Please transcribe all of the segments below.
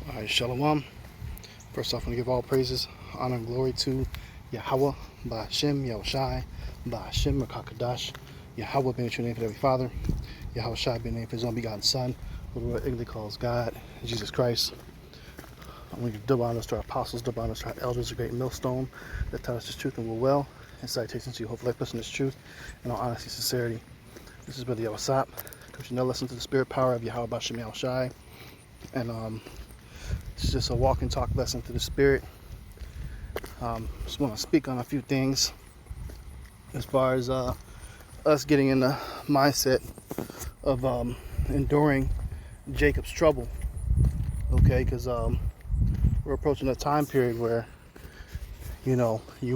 All right, Shalom. First off, I want to give all praises, honor, and glory to Yahweh, Ba'ashem, Yahushai, Ba'ashem, Rakakadash, Yahweh being the true name for every father, Yahushai being the name for his own begotten son, who the Lord English calls God, Jesus Christ. I want to give double honors to our apostles, double honors to our elders, a great millstone that taught us this truth and will well, and salutations to you, hopefully, person this truth, in all honesty and sincerity. This is Brother Yawasap, coaching no lesson to the spirit power of Yahweh, Ba'ashem, Yahushai, and it's just a walk and talk lesson to the spirit. Just want to speak on a few things as far as us getting in the mindset of enduring Jacob's trouble. Okay, because we're approaching a time period where you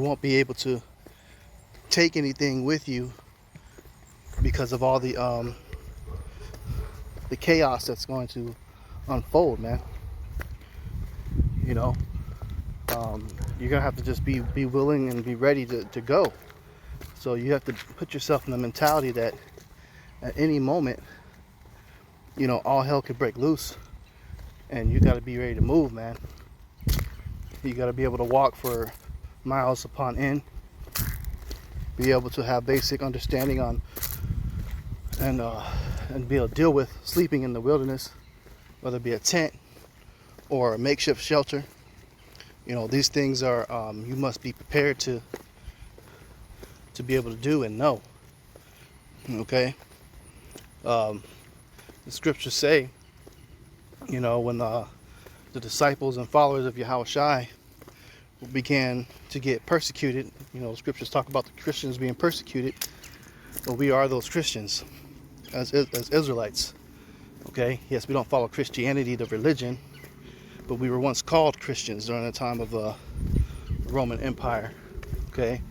won't be able to take anything with you because of all the chaos that's going to unfold, man. You're gonna have to just be willing and be ready to go. So you have to put yourself in the mentality that at any moment, all hell could break loose, and you got to be ready to move, man. You got to be able to walk for miles upon end, be able to have basic understanding on and be able to deal with sleeping in the wilderness, whether it be a tent or a makeshift shelter. These things are you must be prepared to be able to do and know. Okay. The scriptures say, when the disciples and followers of Yahushai began to get persecuted, scriptures talk about the Christians being persecuted. Well, we are those Christians as Israelites. Okay. Yes, we don't follow Christianity, the religion, but we were once called Christians during the time of the Roman Empire, okay?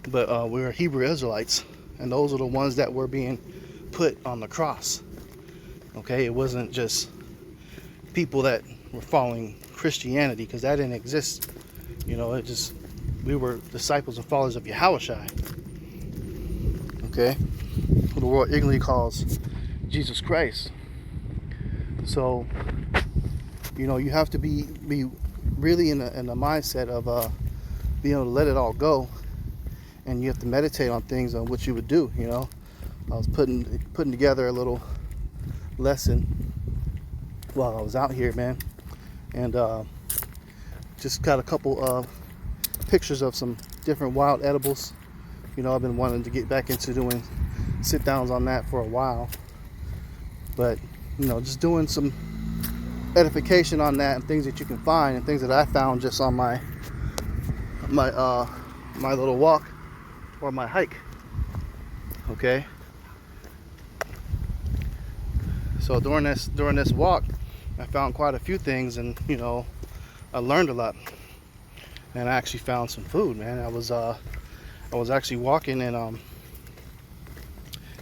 But we were Hebrew Israelites, and those are the ones that were being put on the cross, okay? It wasn't just people that were following Christianity, because that didn't exist. We were disciples and followers of Yahushai, okay? Who the world ignorantly calls Jesus Christ. So, you have to be really in the mindset of being able to let it all go, and you have to meditate on things on what you would do. I was putting together a little lesson while I was out here, man, and just got a couple of pictures of some different wild edibles. I've been wanting to get back into doing sit downs on that for a while, but just doing some edification on that and things that you can find and things that I found just on my little walk or my hike. Okay. So during this walk, I found quite a few things, and I learned a lot, and I actually found some food, man. I was actually walking and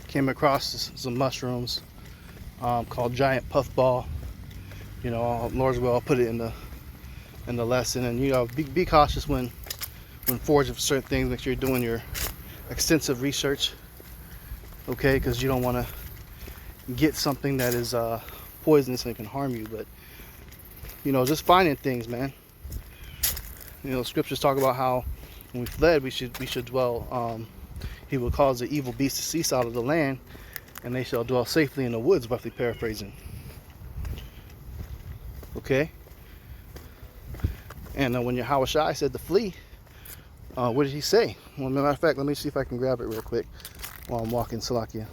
came across some mushrooms called giant puffball. Lord's will, I'll put it in the lesson, and be cautious when foraging for certain things. Make sure you're doing your extensive research, okay? Because you don't want to get something that is poisonous and can harm you. But just finding things, man. Scriptures talk about how when we fled, we should dwell. He will cause the evil beasts to cease out of the land, and they shall dwell safely in the woods. Roughly paraphrasing. Okay, and when Yahushai said to flee, what did he say? Well, matter of fact, let me see if I can grab it real quick while I'm walking Salakia.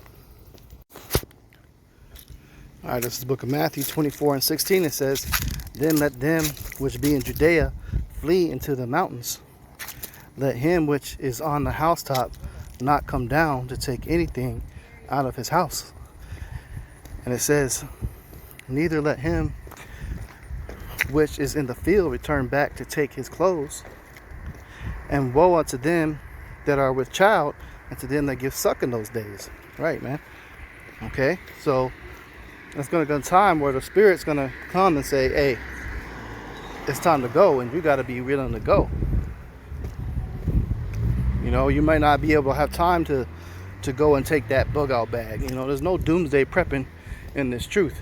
All right, this is the book of Matthew 24:16. It says, "Then let them which be in Judea flee into the mountains. Let him which is on the housetop not come down to take anything out of his house." And it says, "Neither let him which is in the field return back to take his clothes. And woe unto them that are with child, and to them that give suck in those days." Right, man. Okay, so it's going to come a time where the Spirit's going to come and say, "Hey, it's time to go," and you got to be willing to go. You might not be able to have time to go and take that bug out bag. There's no doomsday prepping in this truth.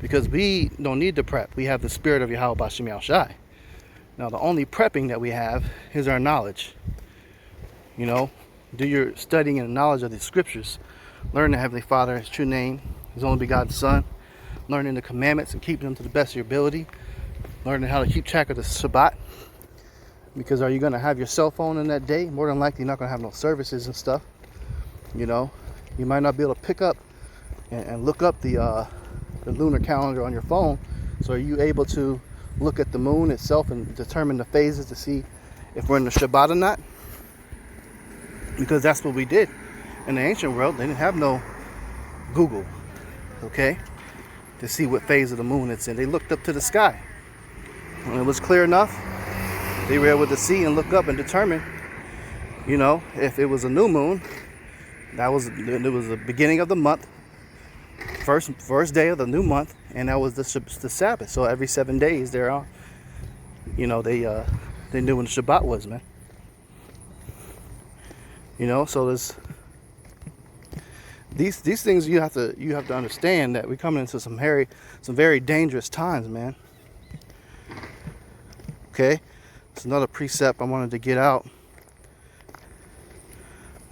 because we don't need to prep. We have the spirit of Yahweh Bashim Shai. Now the only prepping that we have is our knowledge. You know, do your studying and knowledge of the scriptures. Learn the Heavenly Father, His true name, His only begotten Son. Learning the commandments and keeping them to the best of your ability. Learning how to keep track of the Shabbat. Because are you going to have your cell phone in that day? More than likely you're not going to have no services and stuff. You know, you might not be able to pick up and look up the lunar calendar on your phone. So are you able to look at the moon itself and determine the phases to see if we're in the Shabbat or not? Because that's what we did in the ancient world. They didn't have no Google, okay, to see what phase of the moon it's in. They looked up to the sky. When it was clear enough, they were able to see and look up and determine, you know, if it was a new moon. It was the beginning of the month, first day of the new month, and that was the Sabbath. So every 7 days they're on. You know, they knew when the Shabbat was, man. You know, so there's these things you have to understand that we're coming into some very dangerous times, man. Okay, it's another precept I wanted to get out.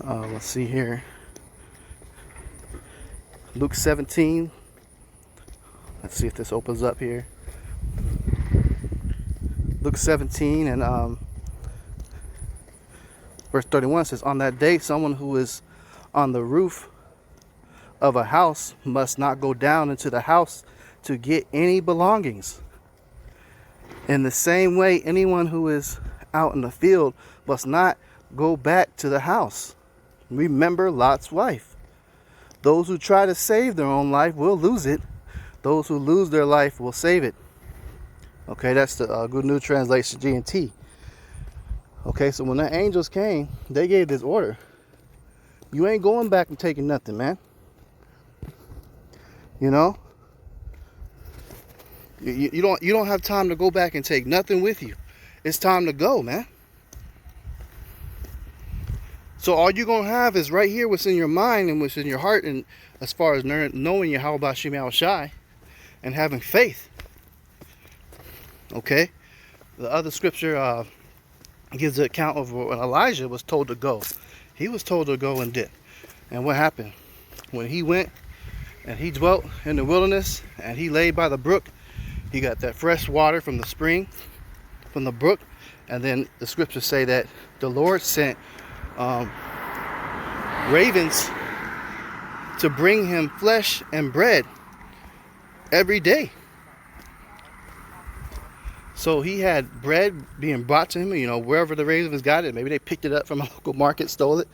Let's see here. Luke 17. Let's see if this opens up here. Luke 17 and verse 31 says, "On that day, someone who is on the roof of a house must not go down into the house to get any belongings. In the same way, anyone who is out in the field must not go back to the house. Remember Lot's wife. Those who try to save their own life will lose it. Those who lose their life will save it." Okay, that's the Good New Translation, G&T. Okay, so when the angels came, they gave this order. You ain't going back and taking nothing, man. You know? You don't have time to go back and take nothing with you. It's time to go, man. So all you're going to have is right here what's in your mind and what's in your heart, and as far as knowing Yahweh Bashim Shai and having faith. Okay? The other scripture gives the account of when Elijah was told to go. He was told to go and dip. And what happened? When he went and he dwelt in the wilderness and he lay by the brook, he got that fresh water from the spring, from the brook. And then the scriptures say that the Lord sent ravens to bring him flesh and bread every day. So he had bread being brought to him, you know, wherever the ravens got it. Maybe they picked it up from a local market, stole it.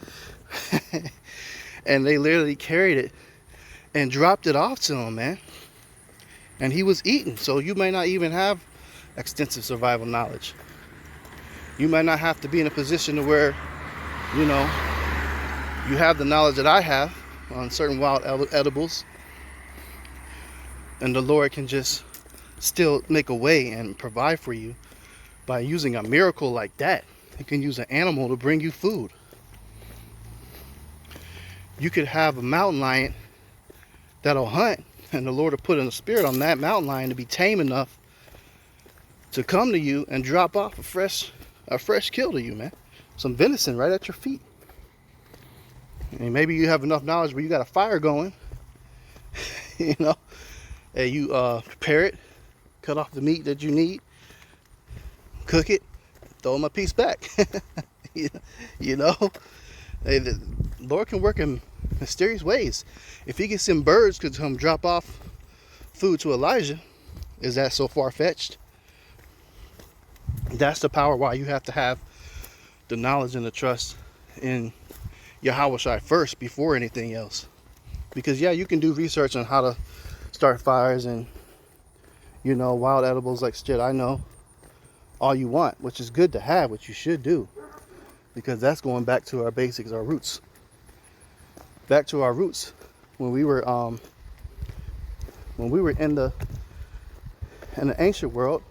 And they literally carried it and dropped it off to him, man. And he was eating. So you may not even have extensive survival knowledge. You might not have to be in a position to where, you know, you have the knowledge that I have on certain wild edibles. And the Lord can just still make a way and provide for you by using a miracle like that. He can use an animal to bring you food. You could have a mountain lion that'll hunt, and the Lord will put in a spirit on that mountain lion to be tame enough to come to you and drop off a fresh kill to you, man. Some venison right at your feet. And maybe you have enough knowledge where you got a fire going, you know, and you prepare it, cut off the meat that you need, cook it, throw them a piece back. You know, the Lord can work in mysterious ways. If he gets some birds to come drop off food to Elijah, is that so far-fetched? That's the power why you have to have the knowledge and the trust in Yahweh Shai first before anything else. Because yeah, you can do research on how to start fires and, you know, wild edibles like shit, I know, all you want, which is good to have, which you should do, because that's going back to our basics, our roots. Back to our roots when we were in the ancient world,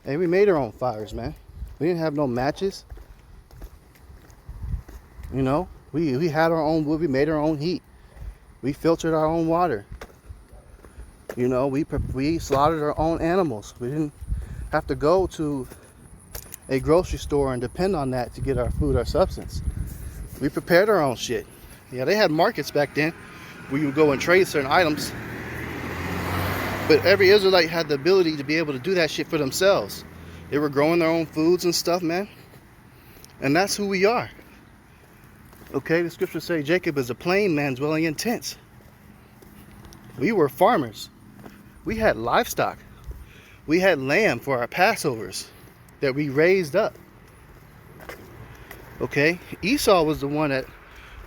and we made our own fires, man. We didn't have no matches. You know, we had our own wood, we made our own heat. We filtered our own water. You know, we slaughtered our own animals. We didn't have to go to a grocery store and depend on that to get our food, our substance. We prepared our own shit. Yeah, they had markets back then where you would go and trade certain items, but every Israelite had the ability to be able to do that shit for themselves. They were growing their own foods and stuff, man. And that's who we are. Okay, the scriptures say Jacob is a plain man dwelling in tents. We were farmers. We had livestock. We had lamb for our Passovers that we raised up. Okay, Esau was the one that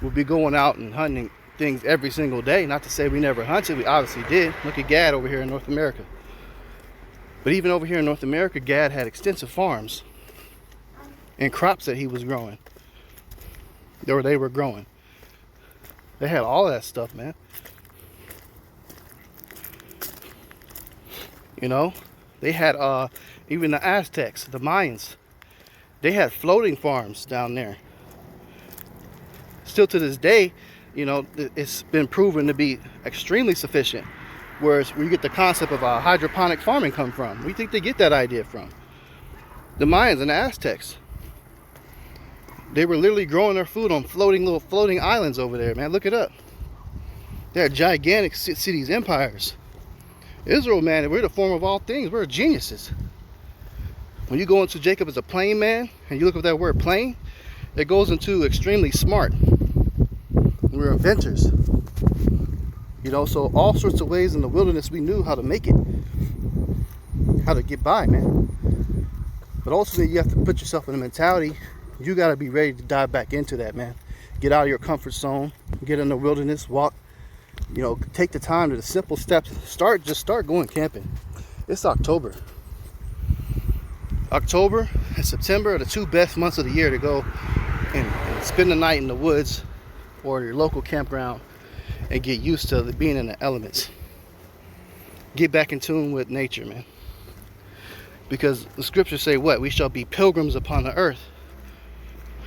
would be going out and hunting things every single day. Not to say we never hunted, we obviously did. Look at Gad over here in North America. But even over here in North America, Gad had extensive farms and crops that he was growing, or they were growing. They had all that stuff, man. You know, they had even the Aztecs, the Mayans, they had floating farms down there. Still to this day, you know, it's been proven to be extremely sufficient. Whereas where you get the concept of hydroponic farming come from. We think they get that idea from the Mayans and the Aztecs. They were literally growing their food on floating islands over there, man. Look it up. They're gigantic cities, empires. Israel, man, we're the form of all things. We're geniuses. When you go into Jacob as a plain man, and you look at that word plain, it goes into extremely smart. We're inventors. You know, so all sorts of ways in the wilderness we knew how to make it. How to get by, man. But ultimately you have to put yourself in a mentality. You got to be ready to dive back into that, man. Get out of your comfort zone. Get in the wilderness, walk. You know, take the time to the simple steps. Just start going camping. It's October. October and September are the two best months of the year to go and spend the night in the woods or your local campground and get used to being in the elements. Get back in tune with nature, man. Because the scriptures say what? We shall be pilgrims upon the earth.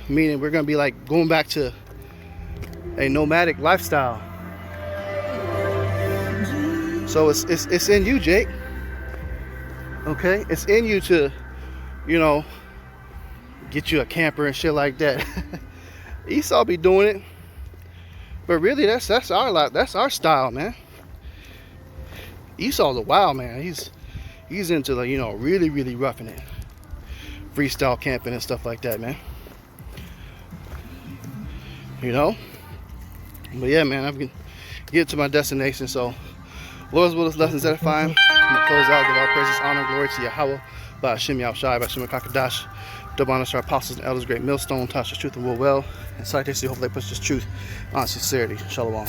Meaning we're going to be like going back to a nomadic lifestyle. So it's in you, Jake. Okay? It's in you to, you know, get you a camper and shit like that. Esau be doing it. But really that's our life. That's our style, man. Esau's a wild man. He's into the, you know, really roughing it. Freestyle camping and stuff like that, man. You know? But yeah, man, I'm gonna get to my destination. So Lord's will, lessons edifying. I'm gonna close out with all praises, honor, glory to Yahweh, by Hashem Yahushai, by Hashem Kakadash. Double honor to our apostles and elders, great millstone, touch the truth and will well. And citation, hopefully push this truth on sincerity. Shalom.